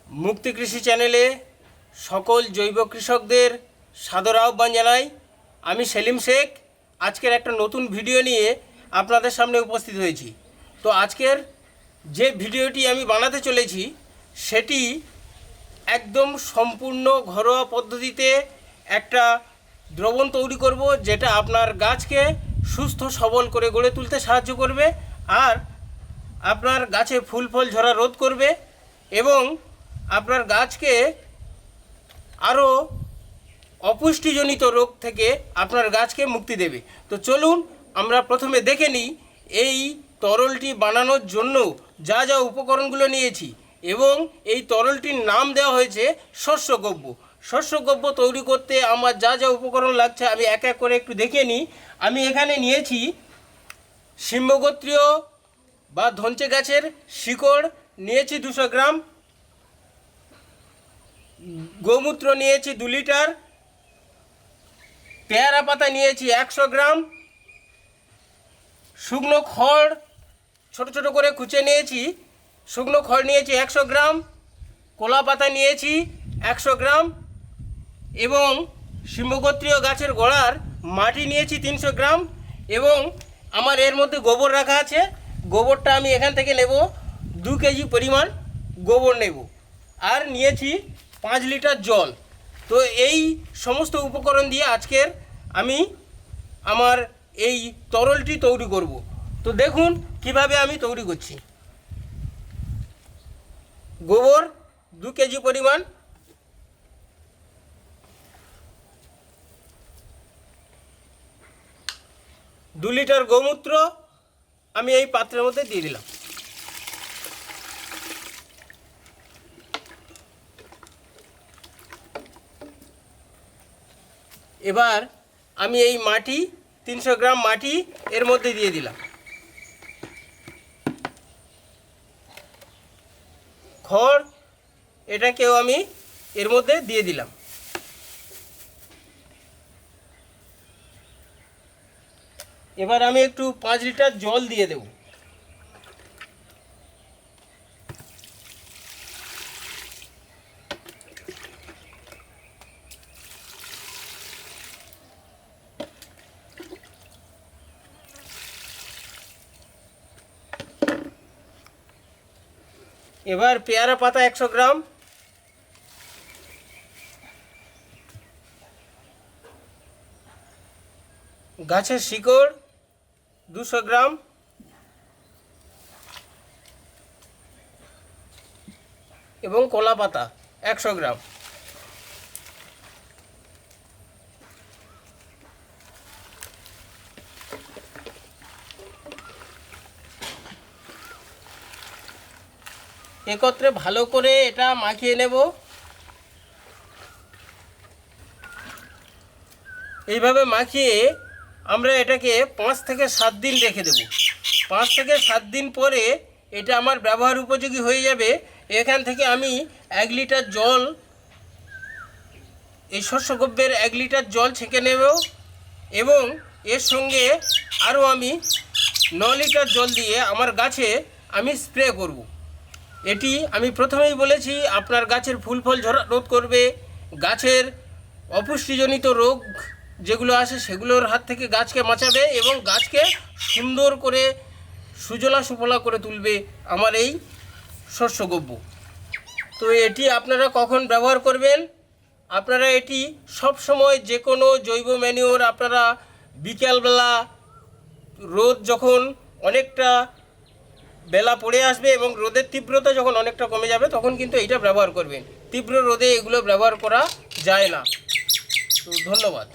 মুক্তি কৃষি চ্যানেলে সকল জৈব কৃষকদের সাদর আহ্বান জানাই। আমি সেলিম শেখ আজকের একটা নতুন ভিডিও নিয়ে আপনাদের সামনে উপস্থিত হয়েছি। তো আজকের যে ভিডিওটি আমি বানাতে চলেছি সেটি একদম সম্পূর্ণ ঘরোয়া পদ্ধতিতে একটা দ্রবণ তৈরি করব, যেটা আপনার গাছকে সুস্থ সবল করে গড়ে তুলতে সাহায্য করবে আর আপনার গাছে ফুল ফল ঝরা রোধ করবে এবং আপনার গাছকে আরও অপুষ্টিজনিত রোগ থেকে আপনার গাছকে মুক্তি দেবে। তো চলুন আমরা প্রথমে দেখে নিই এই তরলটি বানানোর জন্য যা যা উপকরণগুলো নিয়েছি এবং এই তরলটির নাম দেওয়া হয়েছে শস্যগব্য। শস্যগব্য তৈরি করতে আমার যা যা উপকরণ লাগছে আমি এক এক করে একটু দেখে নিই। আমি এখানে নিয়েছি সিম্বগোত্রীয় বা ধনচে গাছের শিকড় নিয়েছি 200 গ্রাম, গোমূত্র নিয়েছি 2 লিটার, পেয়ারা পাতা নিয়েছি 100 গ্রাম, শুকনো খড় ছোট ছোট করে কুচে নিয়েছি, শুকনো খড় নিয়েছি 100 গ্রাম, কলা পাতা নিয়েছি 100 গ্রাম এবং সিম্বগোত্রীয় গাছের গোড়ার মাটি নিয়েছি 300 গ্রাম এবং আমার এর মধ্যে গোবর রাখা আছে। গোবরটা আমি এখান থেকে নেব 2 কেজি পরিমাণ গোবর নেব আর নিয়েছি 5 লিটার জল। তো এই সমস্ত উপকরণ দিয়ে আজকের আমি আমার এই তরলটি তৈরি করব। তো দেখুন কিভাবে আমি তৈরি করছি। গোবর 2 কেজি পরিমাণ, দু লিটার গোমূত্র আমি এই পাত্রের মধ্যে দিয়ে দিলাম। এবার আমি এই মাটি 300 গ্রাম মাটি এর মধ্যে দিয়ে দিলাম। খড় এটাকেও আমি এর মধ্যে দিয়ে দিলাম। এবার আমি একটু 5 লিটার জল দিয়ে দেব। এবার পেয়ারা পাতা 100 গ্রাম, গাছের শিকড় 200 গ্রাম এবং কলা পাতা 100 গ্রাম। একত্রে ভালো করে এটা মাখিয়ে নেব। এইভাবে মাখিয়ে আমরা এটাকে 5 থেকে 7 দিন রেখে দেব। 5 থেকে 7 দিন পরে এটা আমার ব্যবহার উপযোগী হয়ে যাবে। এখান থেকে আমি 1 লিটার জল, এই শস্যগব্যের 1 লিটার জল ছেঁকে নেব এবং এর সঙ্গে আরও আমি 9 লিটার জল দিয়ে আমার গাছে আমি স্প্রে করব। এটি আমি প্রথমেই বলেছি আপনার গাছের ফুল ফল ঝরা রোধ করবে, গাছের অপুষ্টিজনিত রোগ যেগুলো আসে সেগুলোর হাত থেকে গাছকে বাঁচাবে এবং গাছকে সুন্দর করে সুজলা সুফলা করে তুলবে আমার এই শস্যগব্য। তো এটি আপনারা কখন ব্যবহার করবেন? আপনারা এটি সব সময় যে কোনো জৈব ম্যানিওর আপনারা বিকেলবেলা রোদ যখন অনেকটা বেলা পড়ে আসবে এবং রোদের তীব্রতা যখন অনেকটা কমে যাবে তখন কিন্তু এইটা ব্যবহার করবেন। তীব্র রোদে এগুলো ব্যবহার করা যায় না। তো ধন্যবাদ।